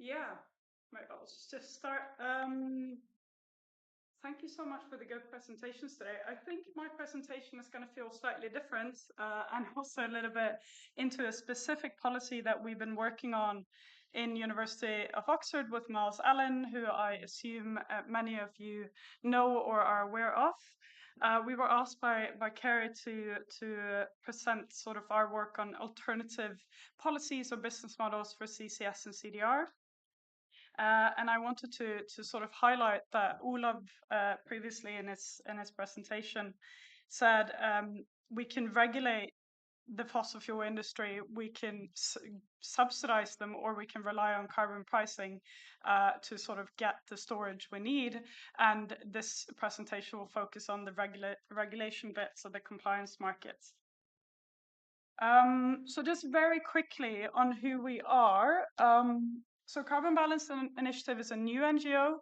Yeah, maybe I'll just start. Thank you so much for the good presentations today. I think my presentation is going to feel slightly different and also a little bit into a specific policy that we've been working on in University of Oxford with Miles Allen, who I assume many of you know or are aware of. We were asked by Kerry to present sort of our work on alternative policies or business models for CCS and CDR. And I wanted to sort of highlight that Olav previously in his presentation said we can regulate the fossil fuel industry, we can subsidize them, or we can rely on carbon pricing to sort of get the storage we need. And this presentation will focus on the regulation bits of the compliance markets. So just very quickly on who we are. So Carbon Balance Initiative is a new NGO.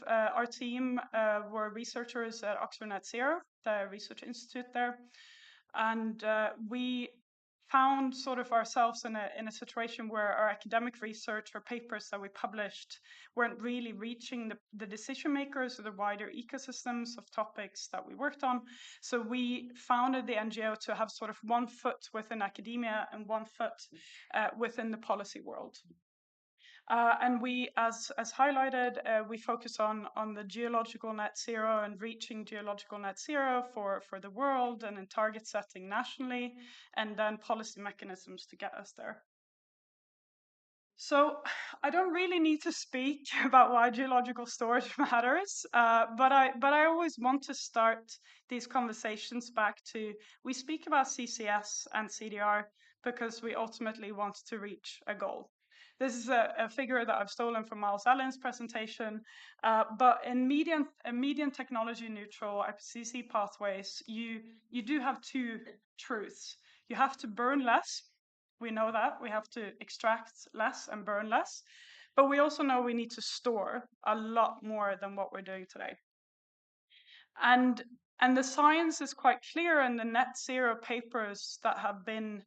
Our team were researchers at Oxford Net Zero, the research institute there, and we found sort of ourselves in a situation where our academic research or papers that we published weren't really reaching the decision makers or the wider ecosystems of topics that we worked on. So we founded the NGO to have sort of one foot within academia and one foot within the policy world. And we, as highlighted, we focus on the geological net zero and reaching geological net zero for the world and in target setting nationally, and then policy mechanisms to get us there. So I don't really need to speak about why geological storage matters, but I always want to start these conversations back to, we speak about CCS and CDR because we ultimately want to reach a goal. This is a figure that I've stolen from Miles Allen's presentation, but in medium technology neutral IPCC pathways, you do have two truths. You have to burn less. We know that we have to extract less and burn less, but we also know we need to store a lot more than what we're doing today. And the science is quite clear, and the net zero papers that have been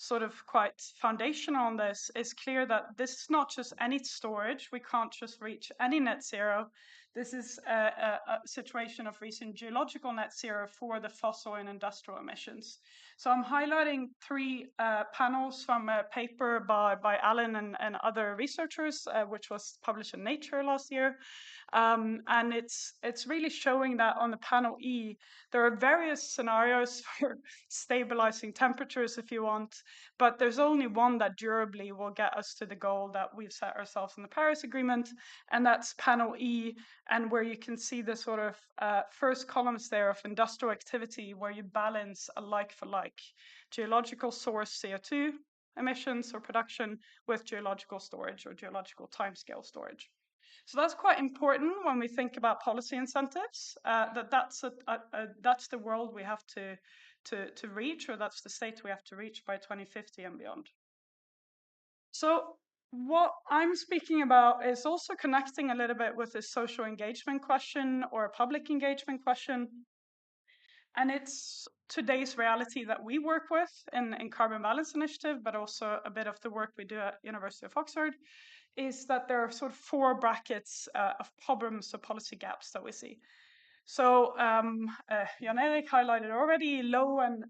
sort of quite foundational on this is clear that this is not just any storage. We can't just reach any net zero. This is a situation of reaching geological net zero for the fossil and industrial emissions. So I'm highlighting three panels from a paper by Allen and other researchers, which was published in Nature last year. And it's really showing that on the panel E, there are various scenarios for stabilizing temperatures if you want, but there's only one that durably will get us to the goal that we've set ourselves in the Paris Agreement, and that's panel E, and where you can see the sort of first columns there of industrial activity, where you balance a like for like geological source CO2 emissions or production with geological storage or geological timescale storage. So that's quite important when we think about policy incentives. That's the world we have to reach, or that's the state we have to reach by 2050 and beyond. So what I'm speaking about is also connecting a little bit with this social engagement question or a public engagement question. And it's today's reality that we work with in Carbon Balance Initiative, but also a bit of the work we do at University of Oxford, is that there are sort of four brackets of problems or policy gaps that we see. So Jan Erik highlighted already, low and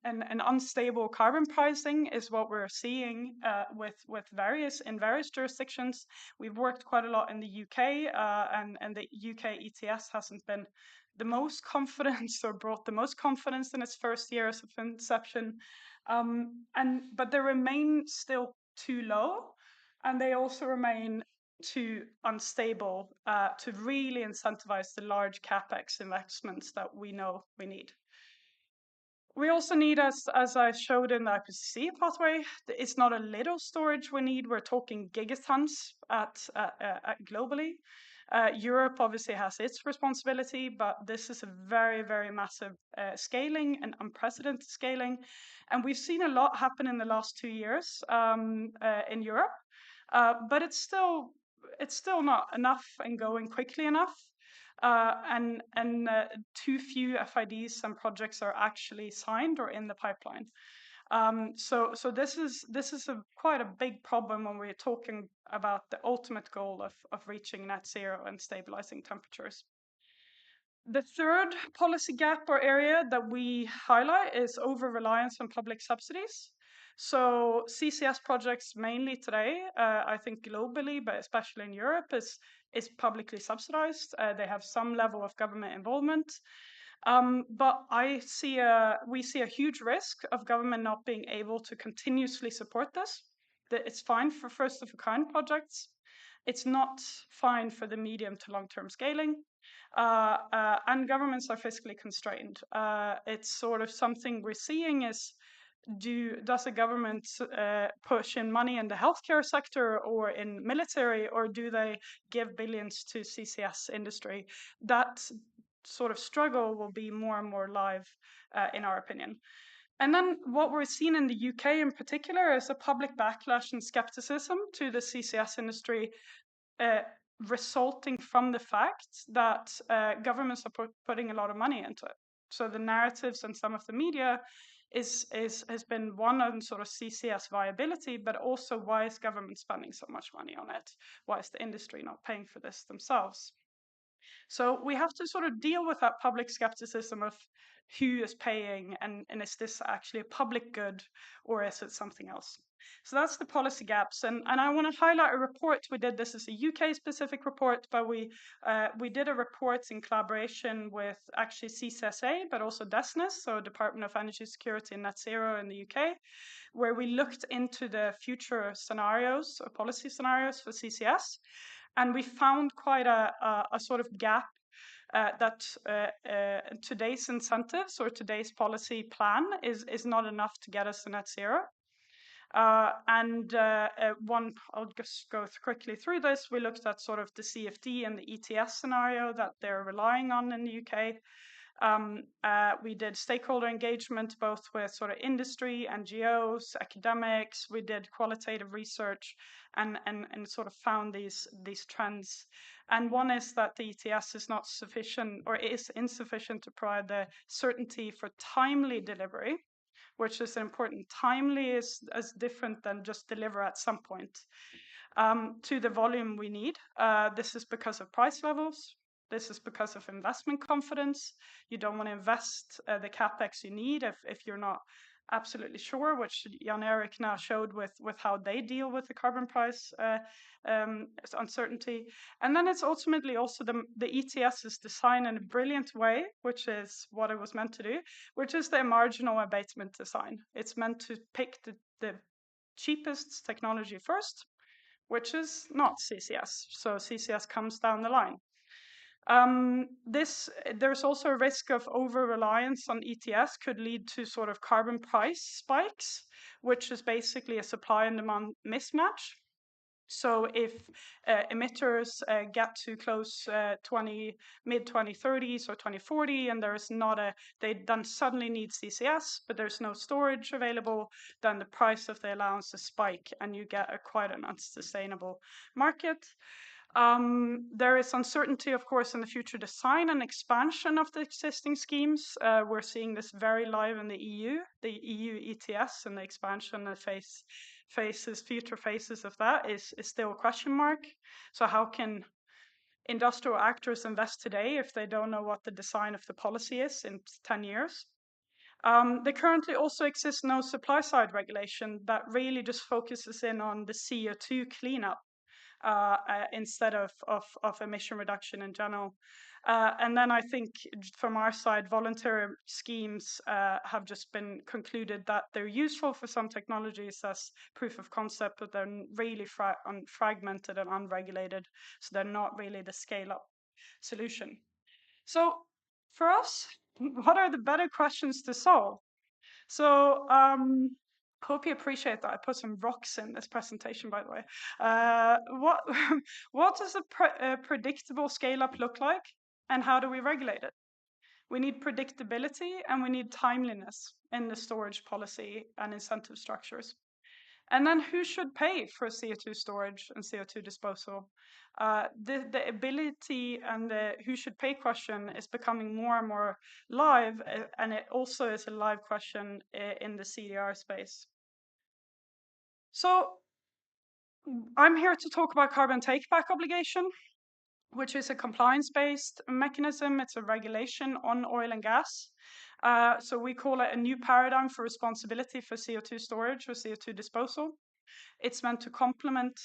unstable carbon pricing is what we're seeing with various jurisdictions. We've worked quite a lot in the UK, and the UK ETS hasn't been the most confidence or brought the most confidence in its first years of inception. But they remain still too low, and they also remain too unstable to really incentivize the large capex investments that we know we need. We also need, as I showed in the IPCC pathway, it's not a little storage we need. We're talking gigatons globally. Europe obviously has its responsibility, but this is a very, very massive scaling and unprecedented scaling. And we've seen a lot happen in the last 2 years in Europe, but it's still not enough and going quickly enough. And too few FIDs and projects are actually signed or in the pipeline. So this is quite a big problem when we're talking about the ultimate goal of reaching net zero and stabilizing temperatures. The third policy gap or area that we highlight is over-reliance on public subsidies. So CCS projects mainly today, I think globally, but especially in Europe, is publicly subsidized. They have some level of government involvement. But we see a huge risk of government not being able to continuously support this. That it's fine for first of a kind projects. It's not fine for the medium to long-term scaling. And governments are fiscally constrained. It's sort of something we're seeing is does the government push in money in the healthcare sector or in military, or do they give billions to CCS industry? That sort of struggle will be more and more live, in our opinion. And then what we're seeing in the UK in particular is a public backlash and skepticism to the CCS industry, uh, resulting from the fact that governments are putting a lot of money into it. So the narratives and some of the media has been one on sort of CCS viability, but also why is government spending so much money on it? Why is the industry not paying for this themselves? So we have to sort of deal with that public skepticism of who is paying, and is this actually a public good, or is it something else? So that's the policy gaps. And I want to highlight a report we did. This is a UK specific report, but we did a report in collaboration with actually CCSA, but also DESNIS, so Department of Energy Security and Net Zero in the UK, where we looked into the future scenarios or policy scenarios for CCS. And we found quite a sort of gap, that today's incentives or today's policy plan is not enough to get us to net zero. I'll just go quickly through this. We looked at sort of the CFD and the ETS scenario that they're relying on in the UK. We did stakeholder engagement, both with sort of industry, NGOs, academics. We did qualitative research and sort of found these trends. And one is that the ETS is not sufficient, or is insufficient, to provide the certainty for timely delivery, which is important. Timely is as different than just deliver at some point, to the volume we need. This is because of price levels. This is because of investment confidence. You don't want to invest the capex you need if you're not absolutely sure, which Jan Erik now showed with how they deal with the carbon price uncertainty. And then it's ultimately also the ETS is designed in a brilliant way, which is what it was meant to do, which is the marginal abatement design. It's meant to pick the cheapest technology first, which is not CCS. So CCS comes down the line. There's also a risk of over-reliance on ETS could lead to sort of carbon price spikes, which is basically a supply and demand mismatch. So if emitters get to close mid-2030s or 2040, and they then suddenly need CCS, but there's no storage available, then the price of the allowances spike, and you get quite an unsustainable market. There is uncertainty, of course, in the future design and expansion of the existing schemes. We're seeing this very live in the EU ETS, and the expansion and future phases of that is still a question mark. So how can industrial actors invest today if they don't know what the design of the policy is in 10 years? There currently also exists no supply side regulation that really just focuses in on the CO2 cleanup, instead of emission reduction in general. And then I think from our side, voluntary schemes have just been concluded that they're useful for some technologies as proof of concept, but they're really fragmented and unregulated, so they're not really the scale-up solution. So for us, what are the better questions to solve? So hope you appreciate that I put some rocks in this presentation, by the way. What what does a predictable scale-up look like, and how do we regulate it? We need predictability, and we need timeliness in the storage policy and incentive structures. And then who should pay for CO2 storage and CO2 disposal? The ability and the who should pay question is becoming more and more live, and it also is a live question in the CDR space. So I'm here to talk about carbon takeback obligation, which is a compliance-based mechanism. It's a regulation on oil and gas. So we call it a new paradigm for responsibility for CO2 storage or CO2 disposal. It's meant to complement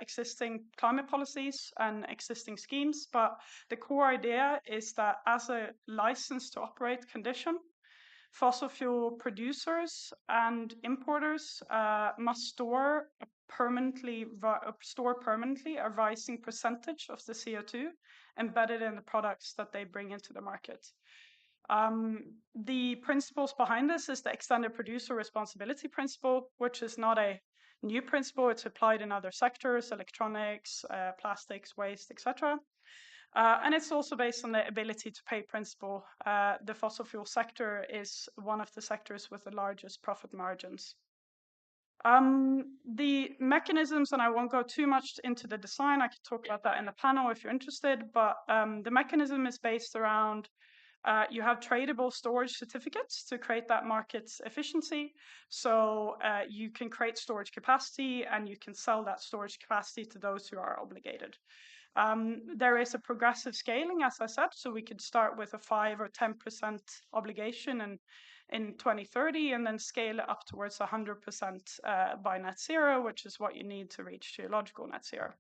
existing climate policies and existing schemes, but the core idea is that as a license to operate condition, fossil fuel producers and importers must store permanently a rising percentage of the CO2 embedded in the products that they bring into the market. The principles behind this is the extended producer responsibility principle, which is not a new principle. It's applied in other sectors, electronics, plastics, waste, etc. And it's also based on the ability to pay principle. The fossil fuel sector is one of the sectors with the largest profit margins. The mechanisms, and I won't go too much into the design, I could talk about that in the panel if you're interested, but the mechanism is based around you have tradable storage certificates to create that market's efficiency. So you can create storage capacity and you can sell that storage capacity to those who are obligated. There is a progressive scaling, as I said, so we could start with a 5 or 10% obligation in 2030 and then scale it up towards 100% by net zero, which is what you need to reach geological net zero.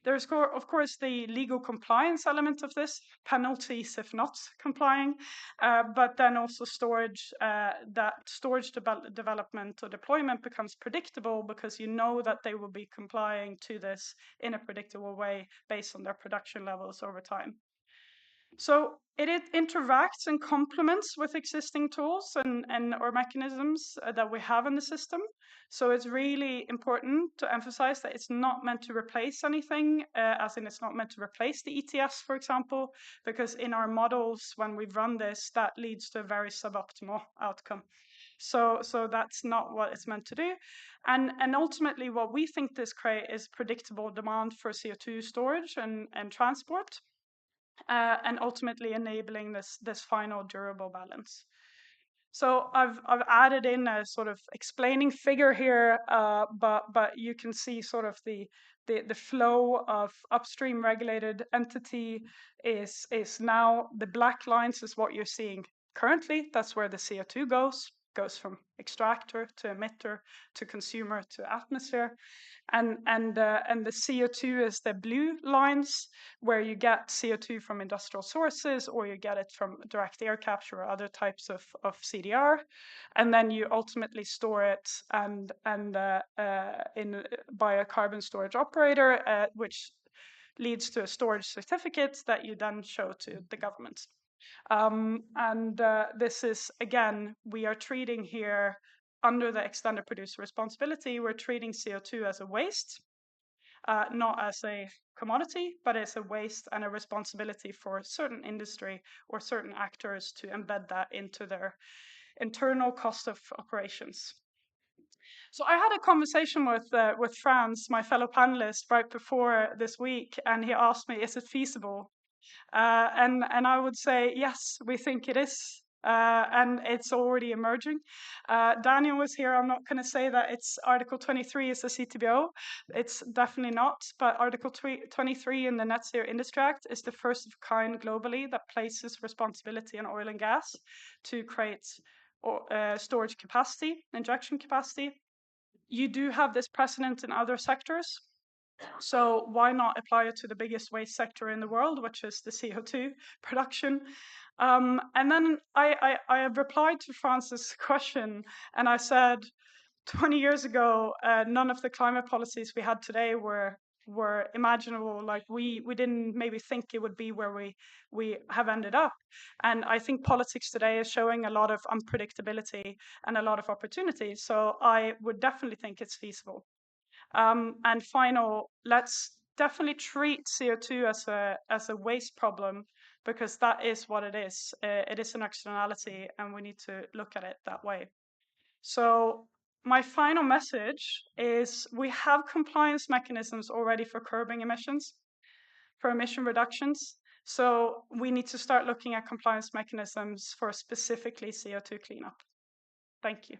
There's, of course, the legal compliance element of this, penalties if not complying, but then also storage, that storage development or deployment becomes predictable because you know that they will be complying to this in a predictable way based on their production levels over time. So it interacts and complements with existing tools and or mechanisms that we have in the system. So it's really important to emphasize that it's not meant to replace anything, as in it's not meant to replace the ETS, for example, because in our models, when we run this, that leads to a very suboptimal outcome. So that's not what it's meant to do. And ultimately, what we think this creates is predictable demand for CO2 storage and transport. And ultimately enabling this final durable balance. So I've added in a sort of explaining figure here, but you can see sort of the flow of upstream regulated entity is now the black lines is what you're seeing currently. That's where the CO2 goes from extractor to emitter to consumer to atmosphere. And the CO2 is the blue lines, where you get CO2 from industrial sources, or you get it from direct air capture or other types of CDR, and then you ultimately store it and by a carbon storage operator, which leads to a storage certificate that you then show to the government. This is, again, we are treating here under the extended producer responsibility, we're treating CO2 as a waste, not as a commodity, but as a waste and a responsibility for certain industry or certain actors to embed that into their internal cost of operations. So I had a conversation with Franz, my fellow panelist, right before this week, and he asked me, is it feasible? And I would say, yes, we think it is. And it's already emerging. Daniel was here. I'm not going to say that it's Article 23 is a CTBO. It's definitely not. But Article 23 in the Net Zero Industry Act is the first of kind globally that places responsibility on oil and gas to create storage capacity, injection capacity. You do have this precedent in other sectors. So why not apply it to the biggest waste sector in the world, which is the CO2 production? And then I replied to Francis' question, and I said, 20 years ago, none of the climate policies we had today were imaginable. Like we didn't maybe think it would be where we have ended up. And I think politics today is showing a lot of unpredictability and a lot of opportunities. So I would definitely think it's feasible. And final, let's definitely treat CO2 as a waste problem, because that is what it is. It is an externality, and we need to look at it that way. So my final message is we have compliance mechanisms already for curbing emissions, for emission reductions. So we need to start looking at compliance mechanisms for specifically CO2 cleanup. Thank you.